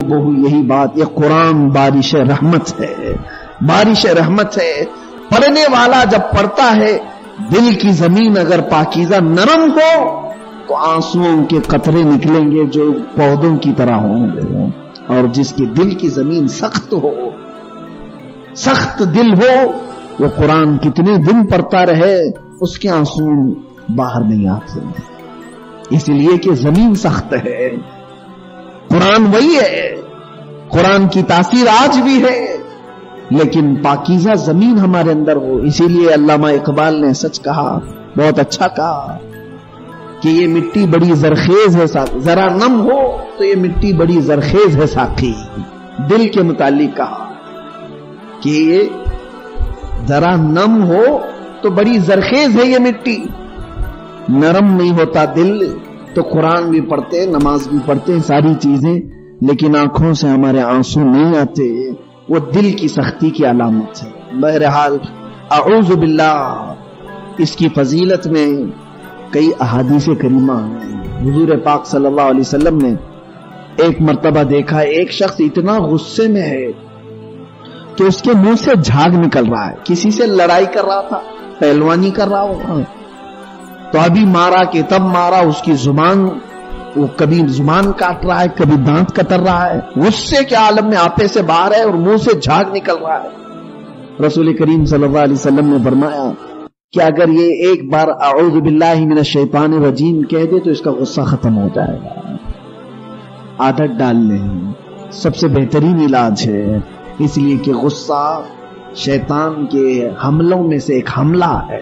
وہ یہی بات، یہ قرآن بارش رحمت ہے، بارش رحمت ہے۔ پڑھنے والا جب پڑھتا ہے، دل کی زمین اگر پاکیزہ نرم ہو تو آنسوؤں کے قطرے نکلیں گے جو پودوں کی طرح ہوں گے، اور جس کی دل کی زمین سخت ہو، سخت دل ہو، وہ قرآن کتنے دن پڑھتا رہے اس کے آنسو باہر نہیں آتے، اس لیے کہ زمین سخت ہے۔ قرآن وہی ہے، قرآن کی تاثیر آج بھی ہے، لیکن پاکیزہ زمین ہمارے اندر ہو۔ اسی لیے علامہ اقبال نے سچ کہا، بہت اچھا کہا کہ یہ مٹی بڑی زرخیز ہے ساقی، ذرا نم ہو تو یہ مٹی بڑی زرخیز ہے ساقی۔ دل کے متعلق کہا کہ یہ ذرا نم ہو تو بڑی زرخیز ہے یہ مٹی، نرم نہیں ہوتا دل تو قرآن بھی پڑھتے، نماز بھی پڑھتے، ساری چیزیں، لیکن آنکھوں سے ہمارے آنسو نہیں آتے، وہ دل کی سختی کی علامت ہے۔ بہرحال اعوذ باللہ، اس کی فضیلت میں کئی احادیث کریمہ ہیں۔ حضور پاک صلی اللہ علیہ وسلم نے ایک مرتبہ دیکھا ایک شخص اتنا غصے میں ہے کہ اس کے منہ سے جھاگ نکل رہا ہے، کسی سے لڑائی کر رہا تھا، پہلوانی کر رہا ہوگا، تو ابھی مارا کہ تب مارا، اس کی زبان، وہ کبھی زبان کاٹ رہا ہے، کبھی دانت کتر رہا ہے، غصے کے عالم میں آپے سے باہر ہے اور منہ سے جھاگ نکل رہا ہے۔ رسول کریم صلی اللہ علیہ وسلم نے فرمایا کہ اگر یہ ایک بار اعوذ باللہ من الشیطان الرجیم کہہ دے تو اس کا غصہ ختم ہو جائے گا۔ عادت ڈال لیں، سب سے بہترین علاج ہے، اس لیے کہ غصہ شیطان کے حملوں میں سے ایک حملہ ہے،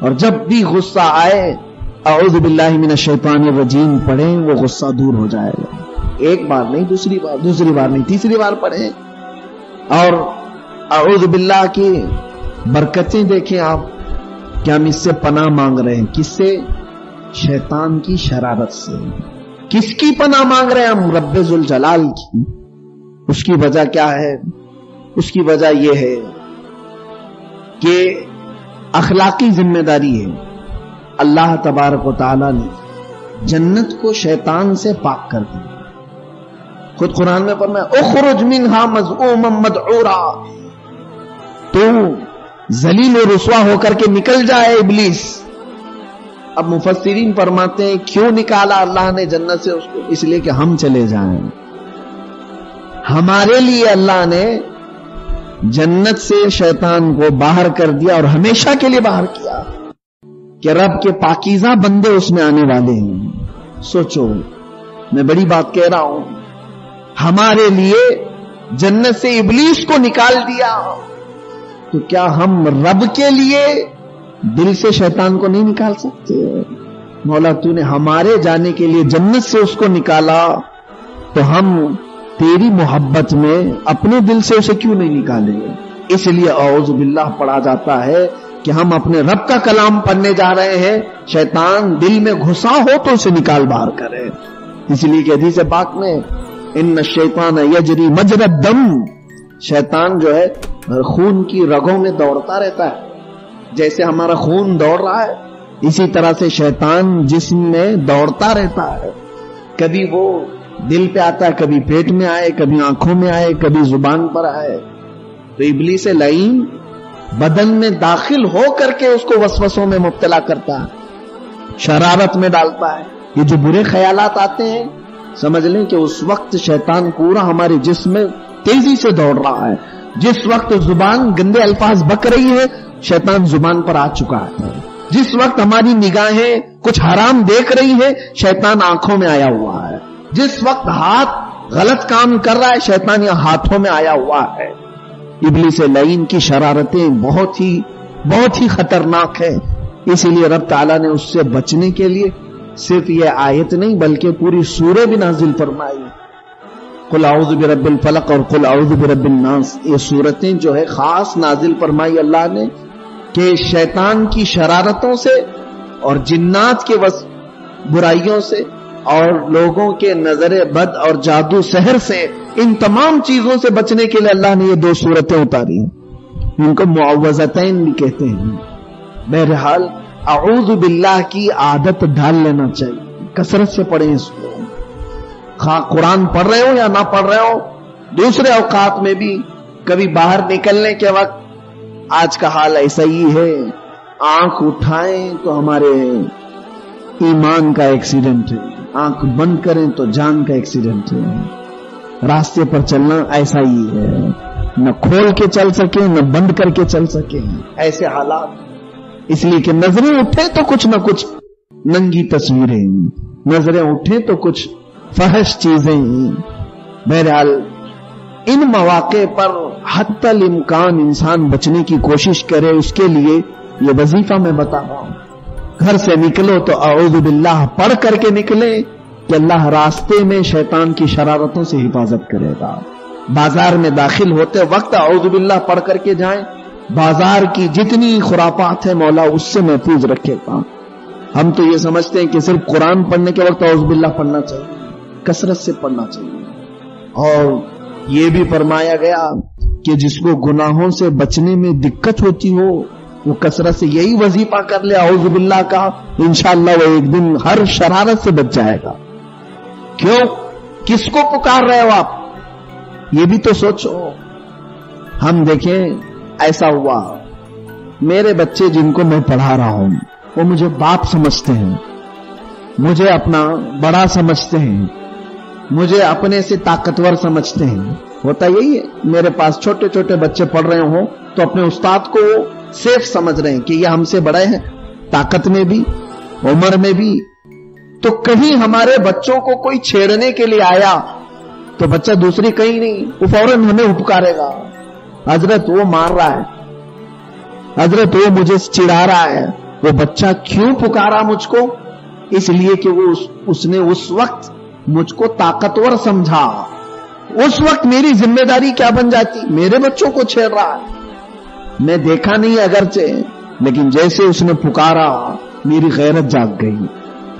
اور جب بھی غصہ آئے اعوذ باللہ من الشیطان الرجیم پڑھیں، وہ غصہ دور ہو جائے گا۔ ایک بار نہیں، دوسری بار نہیں، تیسری بار پڑھیں، اور اعوذ باللہ کی برکتیں دیکھیں آپ کہ ہم اس سے پناہ مانگ رہے ہیں، کس سے؟ شیطان کی شرارت سے۔ کس کی پناہ مانگ رہے ہیں ہم؟ رب ذوالجلال کی۔ اس کی وجہ کیا ہے؟ اس کی وجہ یہ ہے کہ اخلاقی ذمہ داری ہے، اللہ تبارک و تعالی نے جنت کو شیطان سے پاک کر دیا۔ خود قرآن میں فرمایا اخرج منہا مذءوما مدحورا، تو ذلیل و رسوا ہو کر کے نکل جائے ابلیس۔ اب مفسرین فرماتے ہیں کیوں نکالا اللہ نے جنت سے اس کو؟ اس لیے کہ ہم چلے جائیں، ہمارے لیے اللہ نے جنت سے شیطان کو باہر کر دیا اور ہمیشہ کے لیے باہر کیا کہ رب کے پاکیزہ بندے اس میں آنے والے ہیں۔ سوچو، میں بڑی بات کہہ رہا ہوں، ہمارے لیے جنت سے ابلیس کو نکال دیا، تو کیا ہم رب کے لیے دل سے شیطان کو نہیں نکال سکتے؟ مولا تو نے ہمارے جانے کے لیے جنت سے اس کو نکالا، تو ہم تیری محبت میں اپنے دل سے اسے کیوں نہیں نکالیں گے؟ اس لیے اعوذ باللہ پڑھا جاتا ہے کہ ہم اپنے رب کا کلام پڑھنے جا رہے ہیں، شیطان دل میں گھسا ہو تو اسے نکال باہر کرے۔ اس لیے کہ حدیث پاک میں ان الشیطان یجری مجری الدم، شیطان جو ہے خون کی رگوں میں دوڑتا رہتا ہے، جیسے ہمارا خون دوڑ رہا ہے اسی طرح سے شیطان جسم میں دوڑتا رہتا ہے، کبھی وہ دل پہ آتا ہے، کبھی پیٹ میں آئے، کبھی آنکھوں میں آئے، کبھی زبان پر آئے، تو ابلیس لعین بدن میں داخل ہو کر کے اس کو وسوسوں میں مبتلا کرتا ہے، شرارت میں ڈالتا ہے۔ یہ جو برے خیالات آتے ہیں، سمجھ لیں کہ اس وقت شیطان پورا ہمارے جسم میں تیزی سے دوڑ رہا ہے۔ جس وقت زبان گندے الفاظ بک رہی ہے، شیطان زبان پر آ چکا ہے۔ جس وقت ہماری نگاہیں کچھ حرام دیکھ رہی ہے، شیطان آنکھوں میں آیا ہوا ہے۔ جس وقت ہاتھ غلط کام کر رہا ہے، شیطان یہ ہاتھوں میں آیا ہوا ہے۔ ابلیس لعین کی شرارتیں بہت ہی خطرناک ہے، اسی لیے رب تعالیٰ نے اس سے بچنے کے لیے صرف یہ آیت نہیں بلکہ پوری سورہ بھی نازل فرمائی، قل اعوذ برب الفلق اور قل اعوذ برب الناس۔ یہ سورتیں جو ہے خاص نازل فرمائی اللہ نے کہ شیطان کی شرارتوں سے اور جنات کے برائیوں سے اور لوگوں کے نظر بد اور جادو سحر سے، ان تمام چیزوں سے بچنے کے لیے اللہ نے یہ دو سورتیں اتاری ہیں، ان کو معوذتین بھی کہتے ہیں۔ بہرحال اعوذ باللہ کی عادت ڈال لینا چاہیے، کثرت سے پڑھیں اس کو۔ قرآن پڑھ رہے ہو یا نہ پڑھ رہے ہو، دوسرے اوقات میں بھی کبھی باہر نکلنے کے وقت آج کا حال ایسا ہی ہے، آنکھ اٹھائیں تو ہمارے ایمان کا ایکسیڈنٹ ہے، آنکھ بند کریں تو جان کا ایکسیڈنٹ ہے۔ راستے پر چلنا ایسا ہی ہے، نہ کھول کے چل سکیں نہ بند کر کے چل سکیں، ایسے حالات۔ اس لیے کہ نظریں اٹھے تو کچھ نہ کچھ ننگی تصویریں، نظریں اٹھے تو کچھ فحش چیزیں۔ بہرحال ان مواقع پر حتی الامکان انسان بچنے کی کوشش کرے، اس کے لیے یہ وظیفہ میں بتا رہا ہوں۔ گھر سے نکلو تو اعوذ باللہ پڑھ کر کے نکلے کہ اللہ راستے میں شیطان کی شرارتوں سے حفاظت کرے گا۔ بازار میں داخل ہوتے وقت اعوذ باللہ پڑھ کر کے جائیں، بازار کی جتنی خرافات ہے مولا اس سے محفوظ رکھے گا۔ ہم تو یہ سمجھتے ہیں کہ صرف قرآن پڑھنے کے وقت اعوذ باللہ پڑھنا چاہیے، کثرت سے پڑھنا چاہیے۔ اور یہ بھی فرمایا گیا کہ جس کو گناہوں سے بچنے میں دقت ہوتی ہو وہ کثرت سے یہی وظیفہ کر لے اعوذ باللہ کا، انشاءاللہ وہ ایک دن ہر شرارت سے بچ جائے گا۔ کیوں؟ کس کو پکار رہے ہو آپ؟ یہ بھی تو سوچو۔ ہم دیکھیں ایسا ہوا، میرے بچے جن کو میں پڑھا رہا ہوں وہ مجھے باپ سمجھتے ہیں، مجھے اپنا بڑا سمجھتے ہیں، مجھے اپنے سے طاقتور سمجھتے ہیں۔ ہوتا یہی ہے، میرے پاس چھوٹے چھوٹے بچے پڑھ رہے ہوں تو اپنے استاد کو سیف سمجھ رہے ہیں کہ یہ ہم سے بڑے ہیں، طاقت میں بھی عمر میں بھی۔ تو کہیں ہمارے بچوں کو کوئی چھیڑنے کے لیے آیا تو بچہ دوسری کہیں نہیں، وہ فوراً ہمیں پکارے گا، حضرت وہ مار رہا ہے، حضرت وہ مجھے چڑھا رہا ہے۔ وہ بچہ کیوں پکارا مجھ کو؟ اس لیے کہ وہ اس نے اس وقت مجھ کو طاقتور سمجھا۔ اس وقت میری ذمہ داری کیا بن جاتی؟ میرے بچوں کو چھیڑ رہا ہے، میں دیکھا نہیں اگرچہ، لیکن جیسے اس نے پکارا میری غیرت جاگ گئی،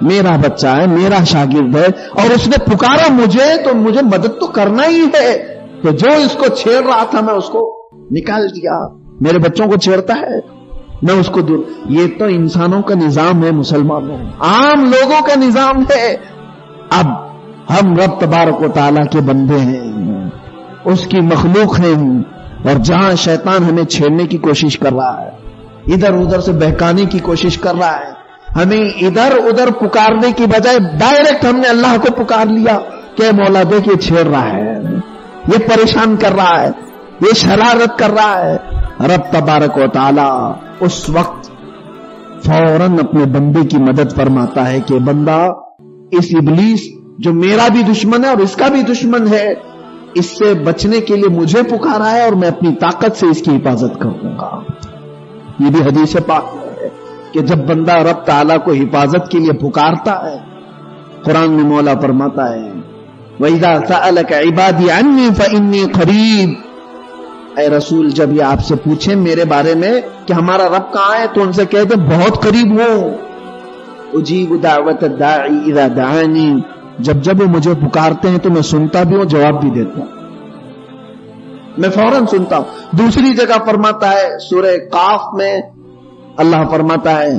میرا بچہ ہے، میرا شاگرد ہے، اور اس نے پکارا مجھے تو مجھے مدد تو کرنا ہی ہے۔ تو جو اس کو چھیڑ رہا تھا میں اس کو نکال دیا۔ میرے بچوں کو چھیڑتا ہے میں اس کو دور۔ یہ تو انسانوں کا نظام ہے مسلمانوں، عام لوگوں کا نظام ہے۔ اب ہم رب تبارک و تعالیٰ کے بندے ہیں، اس کی مخلوق ہیں، اور جہاں شیطان ہمیں چھیڑنے کی کوشش کر رہا ہے، ادھر ادھر سے بہکانے کی کوشش کر رہا ہے، ہمیں ادھر ادھر پکارنے کی بجائے ڈائریکٹ ہم نے اللہ کو پکار لیا کہ مولا دیکھ یہ چھیڑ رہا ہے، یہ پریشان کر رہا ہے، یہ شرارت کر رہا ہے۔ رب تبارک و تعالیٰ اس وقت فوراً اپنے بندے کی مدد فرماتا ہے کہ بندہ اس ابلیس جو میرا بھی دشمن ہے اور اس کا بھی دشمن ہے، اس سے بچنے کے لیے مجھے پکارا ہے اور میں اپنی طاقت سے اس کی حفاظت کروں گا۔ یہ بھی حدیث پاک ہے کہ جب بندہ رب تعالیٰ کو حفاظت کے لیے پکارتا ہے، قرآن میں مولا فرماتا ہے وَإِذَا سَأَلَكَ عِبَادِي عَنِّي فَإِنِّي قَرِيبٌ۔ اے رسول جب یہ آپ سے پوچھیں میرے بارے میں کہ ہمارا رب کہاں ہے تو ان سے کہتے بہت قریب ہوں۔ اجیب دعوت الداعی اذا دعانی، جب وہ مجھے پکارتے ہیں تو میں سنتا بھی ہوں، جواب بھی دیتا ہوں، میں فوراً سنتا ہوں۔ دوسری جگہ فرماتا ہے سورہ قاف میں اللہ فرماتا ہے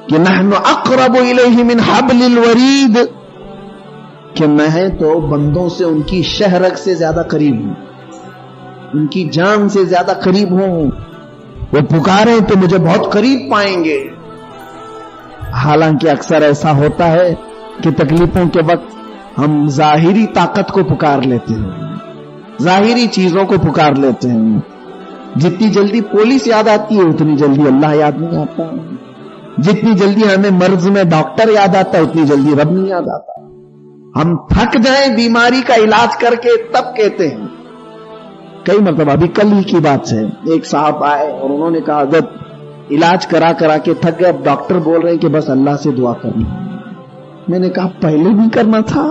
کہ نحن اقرب الیہ من حبل الورید، کہ میں تو بندوں سے ان کی شہرگ سے زیادہ قریب ہوں، ان کی جان سے زیادہ قریب ہوں۔ وہ پکاریں تو مجھے بہت قریب پائیں گے۔ حالانکہ اکثر ایسا ہوتا ہے کہ تکلیفوں کے وقت ہم ظاہری طاقت کو پکار لیتے ہیں، ظاہری چیزوں کو پکار لیتے ہیں۔ جتنی جلدی پولیس یاد آتی ہے اتنی جلدی اللہ یاد نہیں آتا، جتنی جلدی ہمیں مرض میں ڈاکٹر یاد آتا ہے اتنی جلدی رب نہیں یاد آتا۔ ہم تھک جائیں بیماری کا علاج کر کے تب کہتے ہیں۔ کئی مرتبہ ابھی کل ہی کی بات ہے، ایک صاحب آئے اور انہوں نے کہا حضرت علاج کرا کے تھک گئے، اب ڈاکٹر بول رہے ہیں کہ بس اللہ سے دعا کرنا۔ میں نے کہا پہلے بھی کرنا تھا،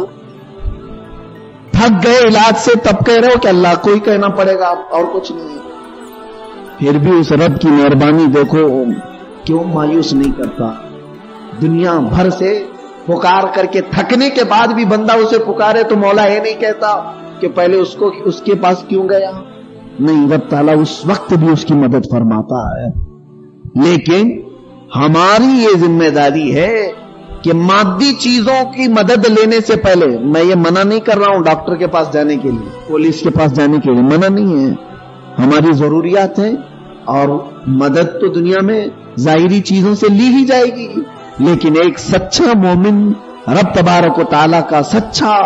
تھک گئے علاج سے تب کہہ رہے ہو کہ اللہ کو ہی کہنا پڑے گا اور کچھ نہیں۔ پھر بھی اس رب کی مہربانی دیکھو کیوں مایوس نہیں کرتا۔ دنیا بھر سے پکار کر کے تھکنے کے بعد بھی بندہ اسے پکارے تو مولا یہ نہیں کہتا کہ پہلے اس کے پاس کیوں گیا؟ نہیں، رب تعالیٰ اس وقت بھی اس کی مدد فرماتا ہے۔ لیکن ہماری یہ ذمہ داری ہے کہ مادی چیزوں کی مدد لینے سے پہلے، میں یہ منع نہیں کر رہا ہوں ڈاکٹر کے پاس جانے کے لیے، پولیس کے پاس جانے کے لیے، منع نہیں ہے، ہماری ضروریات ہیں اور مدد تو دنیا میں ظاہری چیزوں سے لی ہی جائے گی، لیکن ایک سچا مومن، رب تبارک و تعالیٰ کا سچا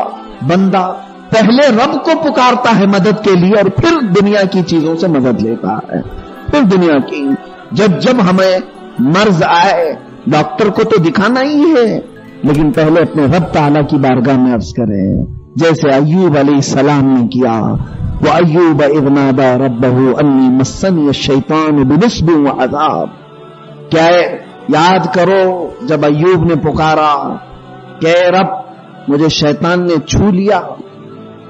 بندہ پہلے رب کو پکارتا ہے مدد کے لیے اور پھر دنیا کی چیزوں سے مدد لیتا ہے، پھر دنیا کی۔ جب ہمیں مرض آئے ڈاکٹر کو تو دکھانا ہی ہے، لیکن پہلے اپنے رب تعالیٰ کی بارگاہ میں عرض کریں، جیسے ایوب علیہ السلام نے کیا، وَأَيُّوبَ إِذْ نَادَىٰ رَبَّهُ أَنِّي مَسَّنِيَ الشَّيْطَانُ بِنُصْبٍ وَعَذَابٍ۔ کیا یاد کرو جب ایوب نے پکارا کہ اے رب مجھے شیطان نے چھو لیا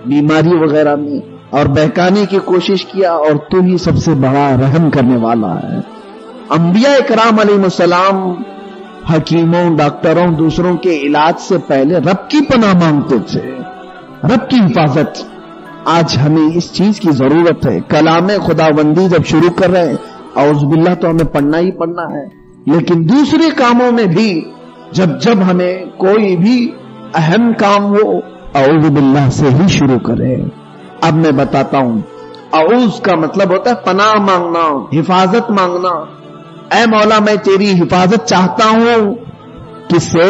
بیماری وغیرہ میں اور بہکانے کی کوشش کیا، اور تو ہی سب سے بڑا رحم کرنے والا ہے۔ انبیاء اکرام علیہ السلام حکیموں، ڈاکٹروں، دوسروں کے علاج سے پہلے رب کی پناہ مانگتے تھے، رب کی حفاظت۔ آج ہمیں اس چیز کی ضرورت ہے۔ کلام خداوندی جب شروع کر رہے ہیں اعوذ باللہ تو ہمیں پڑھنا ہی پڑھنا ہے، لیکن دوسرے کاموں میں بھی جب ہمیں کوئی بھی اہم کام ہو اعوذ باللہ سے ہی شروع کریں۔ اب میں بتاتا ہوں، اعوذ کا مطلب ہوتا ہے پناہ مانگنا، حفاظت مانگنا۔ اے مولا میں تیری حفاظت چاہتا ہوں، کس سے؟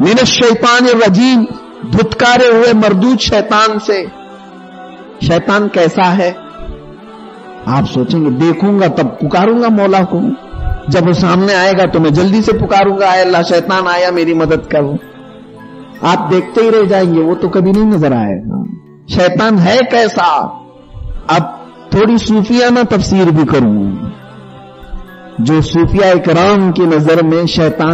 من الشیطان الرجیم، دھتکارے ہوئے مردود شیطان سے۔ شیطان کیسا ہے؟ آپ سوچیں گے دیکھوں گا تب پکاروں گا مولا کو، جب وہ سامنے آئے گا تو میں جلدی سے پکاروں گا، اے اللہ شیطان آیا میری مدد کرو۔ آپ دیکھتے ہی رہ جائیں گے، وہ تو کبھی نہیں نظر آئے گا۔ شیطان ہے کیسا؟ اب تھوڑی صوفیانہ تفسیر بھی کروں، جو صوفیہ اکرام کی نظر میں شیطان